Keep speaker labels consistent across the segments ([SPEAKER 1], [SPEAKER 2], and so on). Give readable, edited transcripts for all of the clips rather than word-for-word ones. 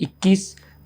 [SPEAKER 1] 21,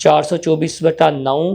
[SPEAKER 1] 424/9।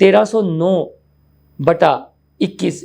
[SPEAKER 1] 1309/21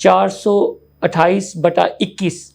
[SPEAKER 1] 428/21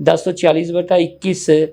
[SPEAKER 1] 1040/21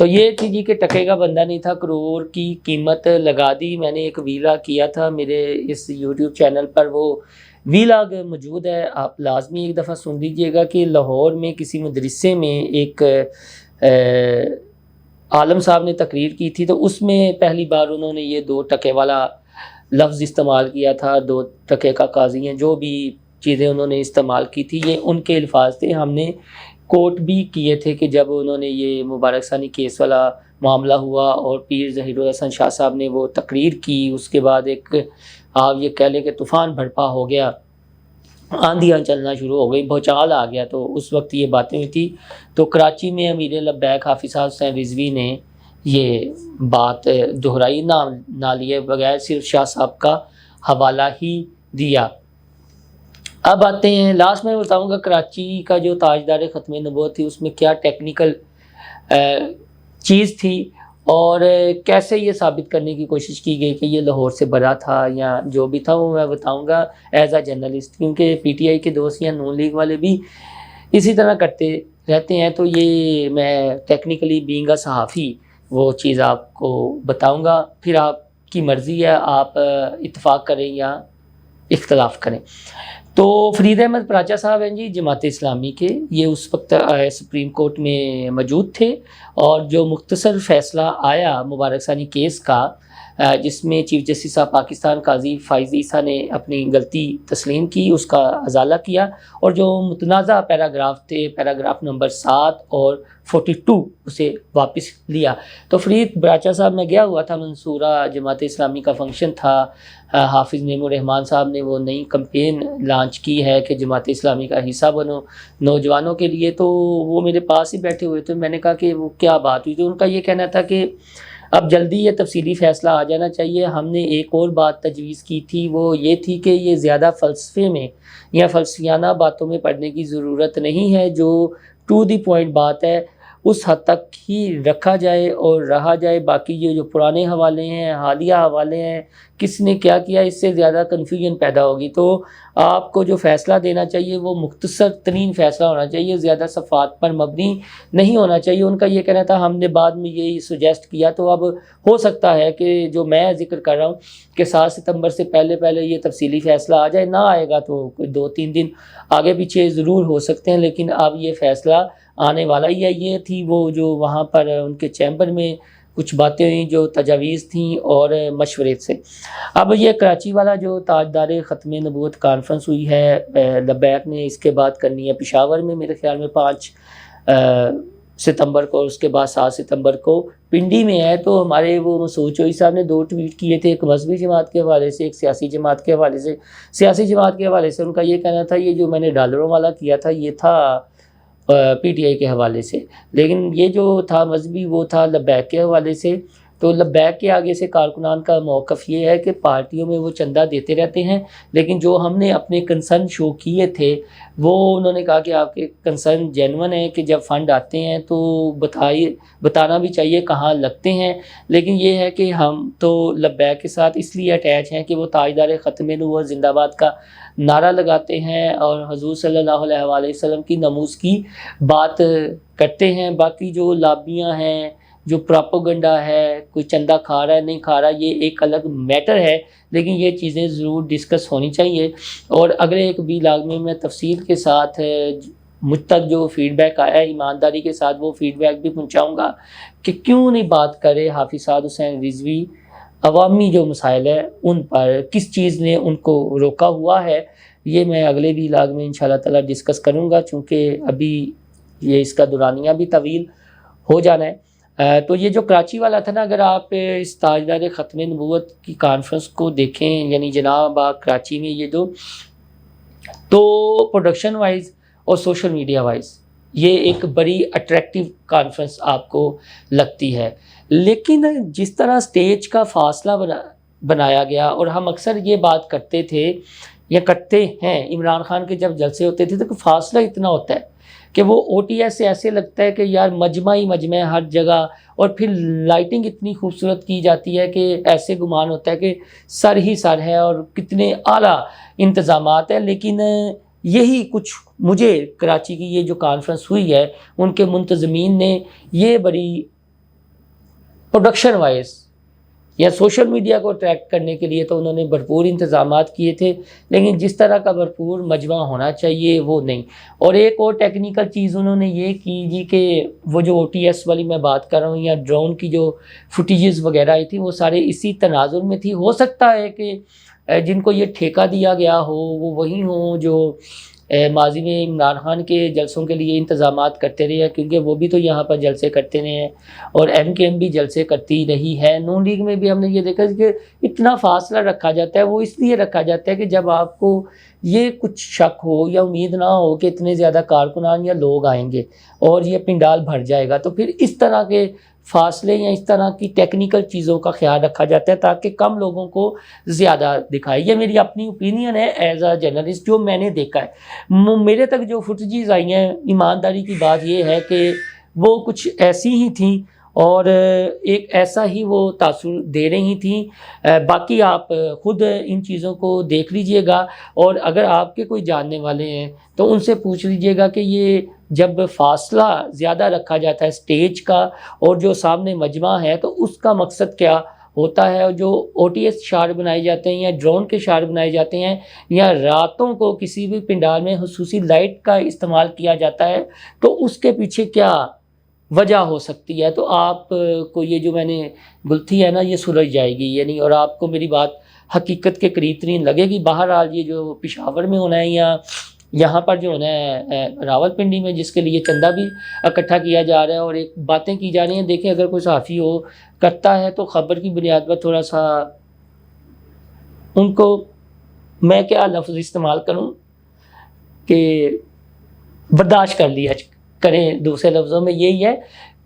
[SPEAKER 1] تو یہ تھی جی کہ ٹکے کا بندہ نہیں تھا، کروڑ کی قیمت لگا دی. میں نے ایک ویلا کیا تھا میرے اس یوٹیوب چینل پر، وہ ویلاگ موجود ہے، آپ لازمی ایک دفعہ سن لیجئے گا کہ لاہور میں کسی مدرسے میں ایک عالم صاحب نے تقریر کی تھی، تو اس میں پہلی بار انہوں نے یہ 2 ٹکے والا لفظ استعمال کیا تھا. 2 ٹکے کا قاضی ہیں، جو بھی چیزیں انہوں نے استعمال کی تھی یہ ان کے الفاظ تھے. ہم نے کوٹ بھی کیے تھے کہ جب انہوں نے یہ مبارک ثانی کیس والا معاملہ ہوا اور پیر ظہیر الحسن شاہ صاحب نے وہ تقریر کی، اس کے بعد ایک آپ یہ کہہ لیں کہ طوفان برپا ہو گیا، آندھیاں چلنا شروع ہو گئی، بھوچال آ گیا. تو اس وقت یہ باتیں ہوئی تھی. تو کراچی میں امیر لبیک حافظ صاحب حسین رضوی نے یہ بات دہرائی، نہ لیے بغیر صرف شاہ صاحب کا حوالہ ہی دیا. اب آتے ہیں لاسٹ میں بتاؤں گا کراچی کا جو تاجدار ختم نبوت تھی اس میں کیا ٹیکنیکل چیز تھی اور کیسے یہ ثابت کرنے کی کوشش کی گئی کہ یہ لاہور سے بڑا تھا یا جو بھی تھا، وہ میں بتاؤں گا ایز اے جرنلسٹ، کیونکہ پی ٹی آئی کے دوست یا نون لیگ والے بھی اسی طرح کرتے رہتے ہیں. تو یہ میں ٹیکنیکلی بینگ اے صحافی وہ چیز آپ کو بتاؤں گا، پھر آپ کی مرضی ہے آپ اتفاق کریں یا اختلاف کریں. تو فرید احمد پراچا صاحب ہیں جی جماعت اسلامی کے، یہ اس وقت سپریم کورٹ میں موجود تھے، اور جو مختصر فیصلہ آیا مبارک ثانی کیس کا جس میں چیف جسٹس آف پاکستان قاضی فائز عیسیٰ نے اپنی غلطی تسلیم کی، اس کا ازالہ کیا، اور جو متنازع پیراگراف تھے پیراگراف نمبر 7 اور 42 اسے واپس لیا. تو فرید براچا صاحب میں گیا ہوا تھا، منصورہ جماعت اسلامی کا فنکشن تھا، حافظ نعیم الرحمان صاحب نے وہ نئی کمپین لانچ کی ہے کہ جماعت اسلامی کا حصہ بنو نوجوانوں کے لیے. تو وہ میرے پاس ہی بیٹھے ہوئے تھے، میں نے کہا کہ وہ کیا بات ہوئی. تو ان کا یہ کہنا تھا کہ اب جلدی یہ تفصیلی فیصلہ آ جانا چاہیے. ہم نے ایک اور بات تجویز کی تھی، وہ یہ تھی کہ یہ زیادہ فلسفے میں یا فلسفیانہ باتوں میں پڑھنے کی ضرورت نہیں ہے، جو ٹو دی پوائنٹ بات ہے اس حد تک ہی رکھا جائے اور رہا جائے. باقی یہ جو پرانے حوالے ہیں، حالیہ حوالے ہیں، کس نے کیا کیا، اس سے زیادہ کنفیوژن پیدا ہوگی. تو آپ کو جو فیصلہ دینا چاہیے وہ مختصر ترین فیصلہ ہونا چاہیے، زیادہ صفحات پر مبنی نہیں ہونا چاہیے. ان کا یہ کہنا تھا، ہم نے بعد میں یہی سجیسٹ کیا. تو اب ہو سکتا ہے کہ جو میں ذکر کر رہا ہوں کہ 7 ستمبر سے پہلے یہ تفصیلی فیصلہ آ جائے، نہ آئے گا تو کوئی 2-3 دن آگے پیچھے ضرور ہو سکتے ہیں، لیکن اب یہ فیصلہ آنے والا ہی ہے. یہ تھی وہ جو وہاں پر ان کے چیمبر میں کچھ باتیں ہوئیں جو تجاویز تھیں اور مشورے سے. اب یہ کراچی والا جو تاجدار ختم نبوت کانفرنس ہوئی ہے لبیک نے، اس کے بعد کرنی ہے پشاور میں میرے خیال میں 5 ستمبر کو، اور اس کے بعد 7 ستمبر کو پنڈی میں ہے. تو ہمارے وہ مسعود چوئی صاحب نے 2 ٹویٹ کیے تھے، ایک مذہبی جماعت کے حوالے سے، ایک سیاسی جماعت کے حوالے سے. سیاسی جماعت کے حوالے سے ان کا یہ کہنا تھا یہ جو میں نے ڈالروں والا کیا تھا یہ تھا پی ٹی آئی کے حوالے سے، لیکن یہ جو تھا مذہبی وہ تھا لبیک کے حوالے سے. تو لبیک کے آگے سے کارکنان کا موقف یہ ہے کہ پارٹیوں میں وہ چندہ دیتے رہتے ہیں، لیکن جو ہم نے اپنے کنسرن شو کیے تھے وہ انہوں نے کہا کہ آپ کے کنسرن جینون ہیں کہ جب فنڈ آتے ہیں تو بتانا بھی چاہیے کہاں لگتے ہیں. لیکن یہ ہے کہ ہم تو لبیک کے ساتھ اس لیے اٹیچ ہیں کہ وہ تاجدار ختم نبوت زندہ باد کا نعرہ لگاتے ہیں اور حضور صلی اللہ علیہ وآلہ وسلم کی نموز کی بات کرتے ہیں. باقی جو لابیاں ہیں، جو پراپوگنڈا ہے، کوئی چندہ کھا رہا ہے نہیں کھا رہا، یہ ایک الگ میٹر ہے، لیکن یہ چیزیں ضرور ڈسکس ہونی چاہیے. اور اگلے ایک بھی لاگ میں تفصیل کے ساتھ مجھ تک جو فیڈ بیک آیا ہے ایمانداری کے ساتھ وہ فیڈ بیک بھی پہنچاؤں گا کہ کیوں نہیں بات کرے حافظ سعد حسین رضوی، عوامی جو مسائل ہیں ان پر کس چیز نے ان کو روکا ہوا ہے. یہ میں اگلے بھی لاگ میں انشاءاللہ تعالی ڈسکس کروں گا، چونکہ ابھی یہ اس کا دورانیہ بھی طویل ہو جانا ہے. تو یہ جو کراچی والا تھا نا، اگر آپ اس تاجدار ختم نبوت کی کانفرنس کو دیکھیں، یعنی جناب کراچی میں یہ جو، تو پروڈکشن وائز اور سوشل میڈیا وائز یہ ایک بڑی اٹریکٹیو کانفرنس آپ کو لگتی ہے. لیکن جس طرح سٹیج کا فاصلہ بنایا گیا، اور ہم اکثر یہ بات کرتے تھے یا کرتے ہیں، عمران خان کے جب جلسے ہوتے تھے تو فاصلہ اتنا ہوتا ہے کہ وہ او ٹی ایس سے ایسے لگتا ہے کہ یار مجمع ہی مجمع ہے ہر جگہ، اور پھر لائٹنگ اتنی خوبصورت کی جاتی ہے کہ ایسے گمان ہوتا ہے کہ سر ہی سر ہے اور کتنے اعلیٰ انتظامات ہیں. لیکن یہی کچھ مجھے کراچی کی یہ جو کانفرنس ہوئی ہے ان کے منتظمین نے یہ بڑی پروڈکشن وائز یا سوشل میڈیا کو اٹریکٹ کرنے کے لیے تو انہوں نے بھرپور انتظامات کیے تھے، لیکن جس طرح کا بھرپور مجمع ہونا چاہیے وہ نہیں۔ اور ایک اور ٹیکنیکل چیز انہوں نے یہ کی جی کہ وہ جو OTS والی میں بات کر رہا ہوں یا ڈرون کی جو فوٹیجز وغیرہ آئی تھی وہ سارے اسی تناظر میں تھی۔ ہو سکتا ہے کہ جن کو یہ ٹھیکہ دیا گیا ہو وہ وہی ہوں جو ماضی میں عمران خان کے جلسوں کے لیے انتظامات کرتے رہے ہیں، کیونکہ وہ بھی تو یہاں پر جلسے کرتے رہے ہیں اور MKM بھی جلسے کرتی رہی ہے۔ نون لیگ میں بھی ہم نے یہ دیکھا کہ اتنا فاصلہ رکھا جاتا ہے، وہ اس لیے رکھا جاتا ہے کہ جب آپ کو یہ کچھ شک ہو یا امید نہ ہو کہ اتنے زیادہ کارکنان یا لوگ آئیں گے اور یہ پنڈال بھر جائے گا، تو پھر اس طرح کے فاصلے یا اس طرح کی ٹیکنیکل چیزوں کا خیال رکھا جاتا ہے تاکہ کم لوگوں کو زیادہ دکھائے۔ یہ میری اپنی اوپینین ہے ایز اے جرنلسٹ، جو میں نے دیکھا ہے۔ میرے تک جو فوٹیجز آئی ہیں، ایمانداری کی بات یہ ہے کہ وہ کچھ ایسی ہی تھیں اور ایک ایسا ہی وہ تاثر دے رہی تھیں۔ باقی آپ خود ان چیزوں کو دیکھ لیجئے گا، اور اگر آپ کے کوئی جاننے والے ہیں تو ان سے پوچھ لیجئے گا کہ یہ جب فاصلہ زیادہ رکھا جاتا ہے سٹیج کا اور جو سامنے مجمع ہے تو اس کا مقصد کیا ہوتا ہے، اور جو OTS شاٹ بنائے جاتے ہیں یا ڈرون کے شاٹ بنائے جاتے ہیں یا راتوں کو کسی بھی پنڈال میں خصوصی لائٹ کا استعمال کیا جاتا ہے تو اس کے پیچھے کیا وجہ ہو سکتی ہے۔ تو آپ کو یہ جو میں نے گلتھی ہے نا یہ سلجھ جائے گی، یعنی اور آپ کو میری بات حقیقت کے قریب ترین لگے گی۔ بہرحال یہ جو پشاور میں ہونا ہے یا یہاں پر جو ہونا ہے راولپنڈی میں، جس کے لیے چندہ بھی اکٹھا کیا جا رہا ہے اور ایک باتیں کی جا رہی ہیں، دیکھیں اگر کوئی صحافی ہو کرتا ہے تو خبر کی بنیاد پر تھوڑا سا ان کو، میں کیا لفظ استعمال کروں کہ برداشت کر لیا کریں، دوسرے لفظوں میں یہی ہے،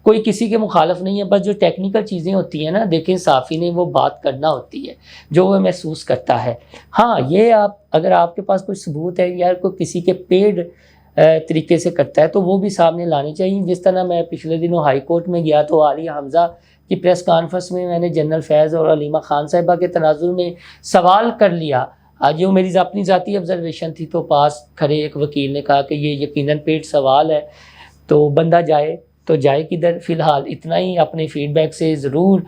[SPEAKER 1] کوئی کسی کے مخالف نہیں ہے، بس جو ٹیکنیکل چیزیں ہوتی ہیں نا، دیکھیں صحافی نے وہ بات کرنا ہوتی ہے جو وہ محسوس کرتا ہے۔ ہاں یہ آپ اگر آپ کے پاس کوئی ثبوت ہے یا کوئی کسی کے پیڈ طریقے سے کرتا ہے تو وہ بھی سامنے لانے چاہیے۔ جس طرح میں پچھلے دنوں ہائی کورٹ میں گیا تو عالیہ حمزہ کی پریس کانفرنس میں نے جنرل فیض اور علیمہ خان صاحبہ کے تناظر میں سوال کر لیا، جو میری اپنی ذاتی آبزرویشن تھی، تو پاس کھڑے ایک وکیل نے کہا کہ یہ یقیناً پیڈ سوال ہے تو بندہ جائے تو جائے کدھر۔ فی الحال اتنا ہی، اپنے فیڈ بیک سے ضرور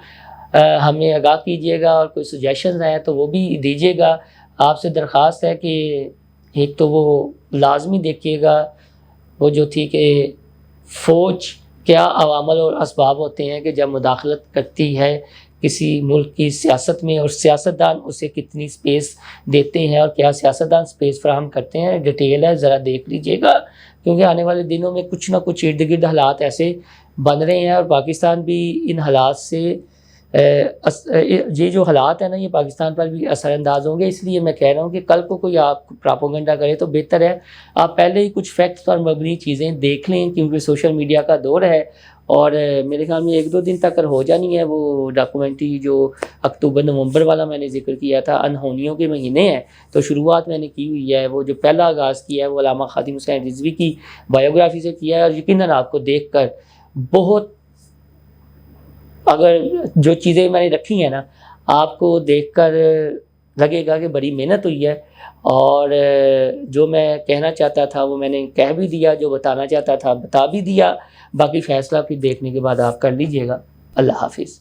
[SPEAKER 1] ہمیں آگاہ کیجیے گا، اور کوئی سجیشنز ہیں تو وہ بھی دیجیے گا۔ آپ سے درخواست ہے کہ ایک تو وہ لازمی دیکھیے گا وہ جو تھی کہ فوج کیا عوامل اور اسباب ہوتے ہیں کہ جب مداخلت کرتی ہے کسی ملک کی سیاست میں، اور سیاستدان اسے کتنی سپیس دیتے ہیں اور کیا سیاستدان سپیس فراہم کرتے ہیں، ڈیٹیل ہے، ذرا دیکھ لیجئے گا، کیونکہ آنے والے دنوں میں کچھ نہ کچھ ارد گرد حالات ایسے بن رہے ہیں اور پاکستان بھی ان حالات سے یہ جو حالات ہیں نا یہ پاکستان پر بھی اثر انداز ہوں گے۔ اس لیے میں کہہ رہا ہوں کہ کل کو کوئی آپ پراپوگنڈا کرے تو بہتر ہے آپ پہلے ہی کچھ فیکٹس پر مبنی چیزیں دیکھ لیں، کیونکہ سوشل میڈیا کا دور ہے، اور میرے خیال میں 1-2 دن تک ہو جانی ہے وہ ڈاکومنٹری جو اکتوبر نومبر والا میں نے ذکر کیا تھا۔ انہونیوں کے مہینے ہیں تو شروعات میں نے کی ہوئی ہے، وہ جو پہلا آغاز کیا ہے وہ علامہ خادم حسین رضوی کی بایوگرافی سے کیا ہے، اور یقیناً آپ کو دیکھ کر بہت، اگر جو چیزیں میں نے رکھی ہیں نا آپ کو دیکھ کر لگے گا کہ بڑی محنت ہوئی ہے، اور جو میں کہنا چاہتا تھا وہ میں نے کہہ بھی دیا، جو بتانا چاہتا تھا بتا بھی دیا، باقی فیصلہ پھر دیکھنے کے بعد آپ کر لیجئے گا۔ اللہ حافظ۔